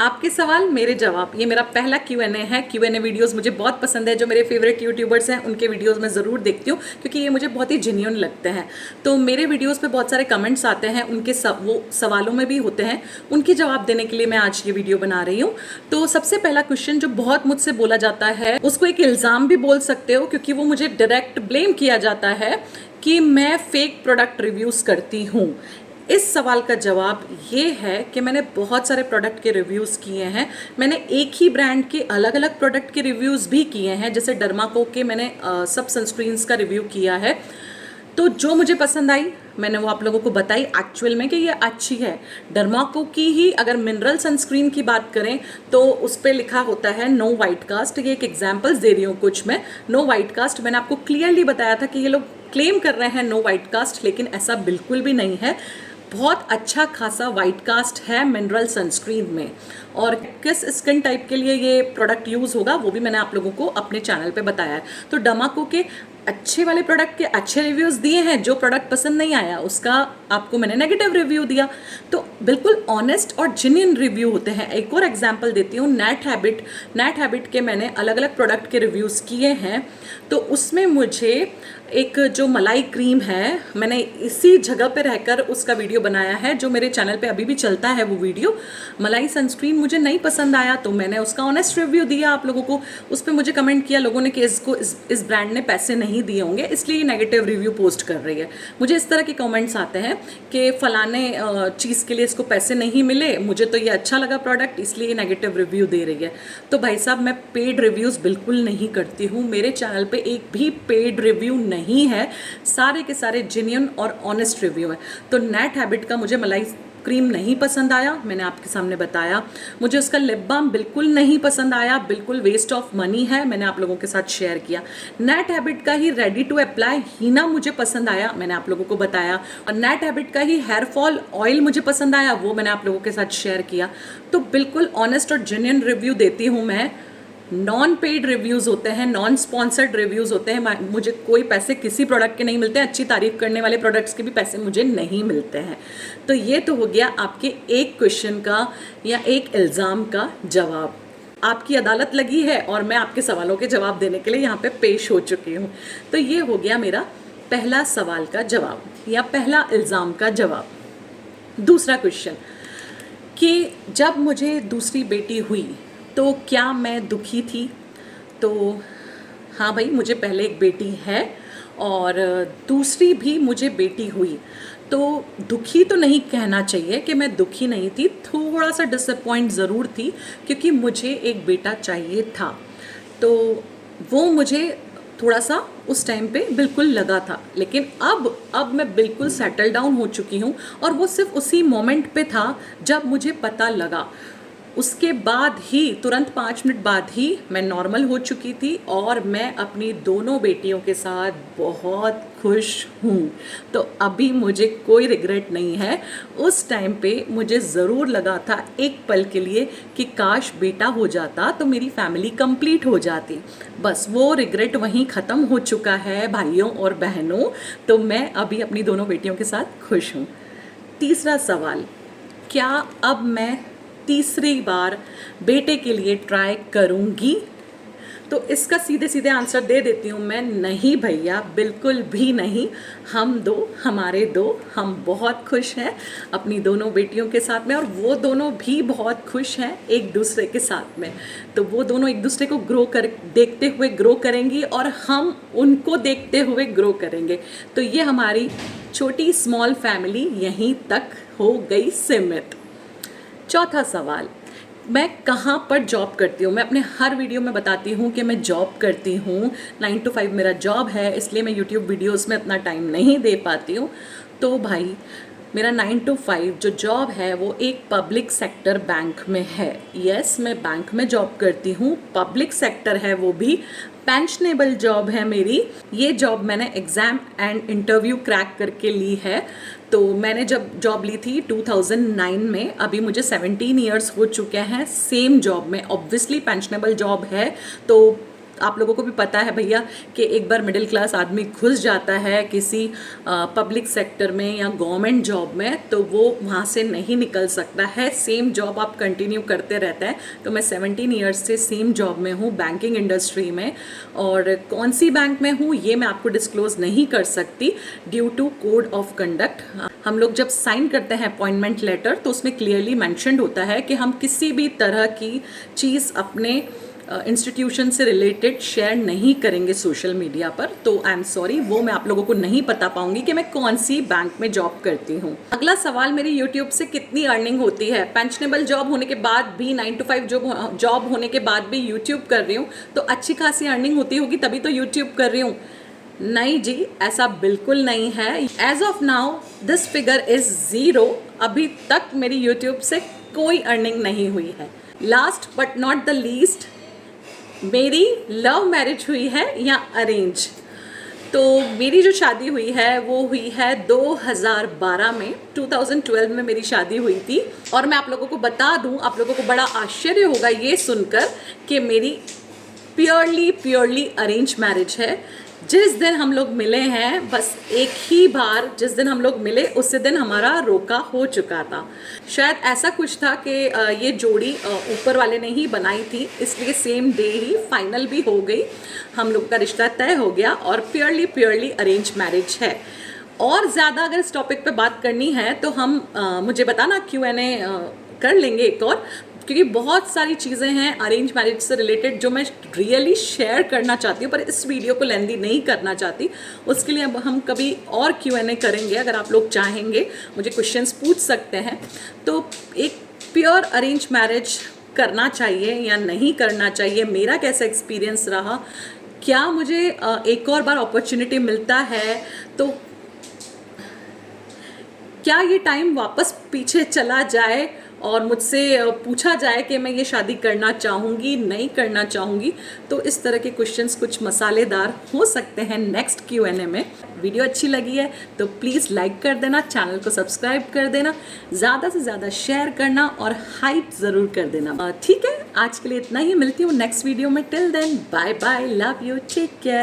आपके सवाल मेरे जवाब, ये मेरा पहला Q&A है। Q&A वीडियोस मुझे बहुत पसंद है। जो मेरे फेवरेट यूट्यूबर्स हैं उनके वीडियोस मैं ज़रूर देखती हूँ क्योंकि ये मुझे बहुत ही जेन्युइन लगते हैं। तो मेरे वीडियोस पे बहुत सारे कमेंट्स आते हैं, उनके वो सवालों में भी होते हैं, उनके जवाब देने के लिए मैं आज ये वीडियो बना रही हूँ। तो सबसे पहला क्वेश्चन जो बहुत मुझसे बोला जाता है, उसको एक इल्ज़ाम भी बोल सकते हो क्योंकि वो मुझे डायरेक्ट ब्लेम किया जाता है कि मैं फेक प्रोडक्ट रिव्यूज़ करती हूँ। इस सवाल का जवाब ये है कि मैंने बहुत सारे प्रोडक्ट के रिव्यूज़ किए हैं। मैंने एक ही ब्रांड के अलग अलग प्रोडक्ट के रिव्यूज़ भी किए हैं। जैसे डर्माको के मैंने सब सनस्क्रीन्स का रिव्यू किया है। तो जो मुझे पसंद आई मैंने वो आप लोगों को बताई एक्चुअल में कि ये अच्छी है। डर्माको की ही अगर मिनरल सनस्क्रीन की बात करें तो उस पर लिखा होता है नो वाइट कास्ट। ये एक एग्जाम्पल्स दे रही हूँ कुछ मैं। नो वाइट कास्ट मैंने आपको क्लियरली बताया था कि ये लोग क्लेम कर रहे हैं नो वाइट कास्ट, लेकिन ऐसा बिल्कुल भी नहीं है। बहुत अच्छा खासा वाइट कास्ट है मिनरल सनस्क्रीन में। और किस स्किन टाइप के लिए ये प्रोडक्ट यूज़ होगा वो भी मैंने आप लोगों को अपने चैनल पे बताया है। तो डर्माको के अच्छे वाले प्रोडक्ट के अच्छे रिव्यूज़ दिए हैं, जो प्रोडक्ट पसंद नहीं आया उसका आपको मैंने नेगेटिव रिव्यू दिया। तो बिल्कुल ऑनेस्ट और जेन्युइन रिव्यू होते हैं। एक और एग्जांपल देती हूँ, नेट हैबिट के मैंने अलग अलग प्रोडक्ट के रिव्यूज़ किए हैं। तो उसमें मुझे एक जो मलाई क्रीम है, मैंने इसी जगह पे रहकर उसका वीडियो बनाया है जो मेरे चैनल पे अभी भी चलता है। वो वीडियो मलाई सनस्क्रीन मुझे नहीं पसंद आया तो मैंने उसका ऑनेस्ट रिव्यू दिया आप लोगों को। उस पर मुझे कमेंट किया लोगों ने कि इसको इस ब्रांड ने पैसे नहीं दिए होंगे इसलिए नेगेटिव रिव्यू पोस्ट कर रही है। मुझे इस तरह के कमेंट्स आते हैं कि फलाने चीज़ के लिए इसको पैसे नहीं मिले, मुझे तो ये अच्छा लगा प्रोडक्ट इसलिए नेगेटिव रिव्यू दे रही है। तो भाई साहब मैं पेड रिव्यूज़ बिल्कुल नहीं करती हूँ। मेरे चैनल पे एक भी पेड रिव्यू नहीं है, सारे के सारे जेन्युइन और ऑनेस्ट रिव्यू है। तो नेट हैबिट का मुझे मलाई क्रीम नहीं पसंद आया, मैंने आपके सामने बताया। मुझे उसका लिप बाम बिल्कुल नहीं पसंद आया, बिल्कुल वेस्ट ऑफ मनी है, मैंने आप लोगों के साथ शेयर किया। नेट हैबिट का ही रेडी टू अप्लाई हीना मुझे पसंद आया, मैंने आप लोगों को बताया। और नेट हैबिट का ही हेयर फॉल ऑयल मुझे पसंद आया, वो मैंने आप लोगों के साथ शेयर किया। तो बिल्कुल ऑनेस्ट और जेन्युइन रिव्यू देती हूँ मैं। नॉन पेड रिव्यूज़ होते हैं, नॉन स्पॉन्सर्ड रिव्यूज़ होते हैं। मुझे कोई पैसे किसी प्रोडक्ट के नहीं मिलते हैं, अच्छी तारीफ करने वाले प्रोडक्ट्स के भी पैसे मुझे नहीं मिलते हैं। तो ये तो हो गया आपके एक क्वेश्चन का या एक इल्ज़ाम का जवाब। आपकी अदालत लगी है और मैं आपके सवालों के जवाब देने के लिए यहाँ पे पेश हो चुकी हूँ। तो ये हो गया मेरा पहला सवाल का जवाब या पहला इल्ज़ाम का जवाब। दूसरा क्वेश्चन कि जब मुझे दूसरी बेटी हुई तो क्या मैं दुखी थी? तो हाँ भाई, मुझे पहले एक बेटी है और दूसरी भी मुझे बेटी हुई। तो दुखी तो नहीं कहना चाहिए कि मैं दुखी नहीं थी, थोड़ा सा डिसअपॉइंट ज़रूर थी क्योंकि मुझे एक बेटा चाहिए था। तो वो मुझे थोड़ा सा उस टाइम पे बिल्कुल लगा था, लेकिन अब मैं बिल्कुल सेटल डाउन हो चुकी हूँ। और वो सिर्फ उसी मोमेंट पे था जब मुझे पता लगा। उसके बाद ही तुरंत 5 मिनट बाद ही मैं नॉर्मल हो चुकी थी और मैं अपनी दोनों बेटियों के साथ बहुत खुश हूँ। तो अभी मुझे कोई रिग्रेट नहीं है। उस टाइम पे मुझे ज़रूर लगा था एक पल के लिए कि काश बेटा हो जाता तो मेरी फैमिली कंप्लीट हो जाती। बस वो रिग्रेट वहीं ख़त्म हो चुका है भाइयों और बहनों। तो मैं अभी अपनी दोनों बेटियों के साथ खुश हूँ। तीसरा सवाल, क्या अब मैं तीसरी बार बेटे के लिए ट्राई करूँगी? तो इसका सीधे सीधे आंसर दे देती हूँ मैं, नहीं भैया, बिल्कुल भी नहीं। हमारे दो, हम बहुत खुश हैं अपनी दोनों बेटियों के साथ में और वो दोनों भी बहुत खुश हैं एक दूसरे के साथ में। तो वो दोनों एक दूसरे को देखते हुए ग्रो करेंगी और हम उनको देखते हुए ग्रो करेंगे। तो ये हमारी छोटी स्मॉल फैमिली यहीं तक हो गई सीमित। चौथा सवाल, मैं कहाँ पर जॉब करती हूँ? मैं अपने हर वीडियो में बताती हूँ कि मैं जॉब करती हूँ, 9 to 5 मेरा जॉब है, इसलिए मैं यूट्यूब वीडियोस में अपना टाइम नहीं दे पाती हूँ। तो भाई मेरा 9 to 5 जो जॉब है वो एक पब्लिक सेक्टर बैंक में है। यस, मैं बैंक में जॉब करती हूँ, पब्लिक सेक्टर है, वो भी पेंशनेबल जॉब है मेरी। ये जॉब मैंने एग्ज़ाम एंड इंटरव्यू क्रैक करके ली है। तो मैंने जब जॉब ली थी 2009 में, अभी मुझे 17 ईयर्स हो चुके हैं सेम जॉब में। ऑब्वियसली पेंशनेबल जॉब है तो आप लोगों को भी पता है भैया कि एक बार मिडिल क्लास आदमी घुस जाता है किसी पब्लिक सेक्टर में या गवर्नमेंट जॉब में तो वो वहाँ से नहीं निकल सकता है। सेम जॉब आप कंटिन्यू करते रहते हैं। तो मैं 17 ईयर्स से सेम जॉब में हूँ बैंकिंग इंडस्ट्री में, और कौन सी बैंक में हूँ ये मैं आपको डिस्क्लोज नहीं कर सकती due to code of conduct. हम लोग जब साइन करते हैं अपॉइंटमेंट लेटर तो उसमें क्लियरली मैंशनड होता है कि हम किसी भी तरह की चीज़ अपने इंस्टीट्यूशन से रिलेटेड शेयर नहीं करेंगे सोशल मीडिया पर। तो आई एम सॉरी, वो मैं आप लोगों को नहीं बता पाऊंगी कि मैं कौन सी बैंक में जॉब करती हूँ। अगला सवाल, मेरी यूट्यूब से कितनी अर्निंग होती है? पेंशनेबल जॉब होने के बाद भी, 9 to 5 जॉब होने के बाद भी यूट्यूब कर रही हूँ तो अच्छी खासी अर्निंग होती होगी, तभी तो यूट्यूब कर रही हूँ। नहीं जी, ऐसा बिल्कुल नहीं है। As of now this figure is 0। अभी तक मेरी यूट्यूब से कोई अर्निंग नहीं हुई है। Last but not the least, मेरी लव मैरिज हुई है या अरेंज? तो मेरी जो शादी हुई है वो हुई है 2012 में। 2012 में मेरी शादी हुई थी। और मैं आप लोगों को बता दूं, आप लोगों को बड़ा आश्चर्य होगा ये सुनकर कि मेरी प्योरली अरेंज मैरिज है। जिस दिन हम लोग मिले हैं, बस एक ही बार जिस दिन हम लोग मिले उसी दिन हमारा रोका हो चुका था। शायद ऐसा कुछ था कि ये जोड़ी ऊपर वाले ने ही बनाई थी, इसलिए सेम डे ही फाइनल भी हो गई, हम लोग का रिश्ता तय हो गया और प्योरली अरेंज मैरिज है। और ज़्यादा अगर इस टॉपिक पे बात करनी है तो हम मुझे बताना, Q&A कर लेंगे एक और, क्योंकि बहुत सारी चीज़ें हैं अरेंज मैरिज से रिलेटेड जो मैं रियली शेयर करना चाहती हूँ, पर इस वीडियो को लेंदी नहीं करना चाहती। उसके लिए अब हम कभी और Q&A करेंगे। अगर आप लोग चाहेंगे मुझे क्वेश्चंस पूछ सकते हैं। तो एक प्योर अरेंज मैरिज करना चाहिए या नहीं करना चाहिए, मेरा कैसा एक्सपीरियंस रहा, क्या मुझे एक और बार अपॉर्चुनिटी मिलता है तो क्या ये टाइम वापस पीछे चला जाए और मुझसे पूछा जाए कि मैं ये शादी करना चाहूँगी नहीं करना चाहूँगी? तो इस तरह के क्वेश्चंस कुछ मसालेदार हो सकते हैं नेक्स्ट Q&A में। वीडियो अच्छी लगी है तो प्लीज़ लाइक कर देना, चैनल को सब्सक्राइब कर देना, ज़्यादा से ज़्यादा शेयर करना और हाइप ज़रूर कर देना। ठीक है, आज के लिए इतना ही। मिलती हूँ नेक्स्ट वीडियो में। Till then bye bye, love you, take care.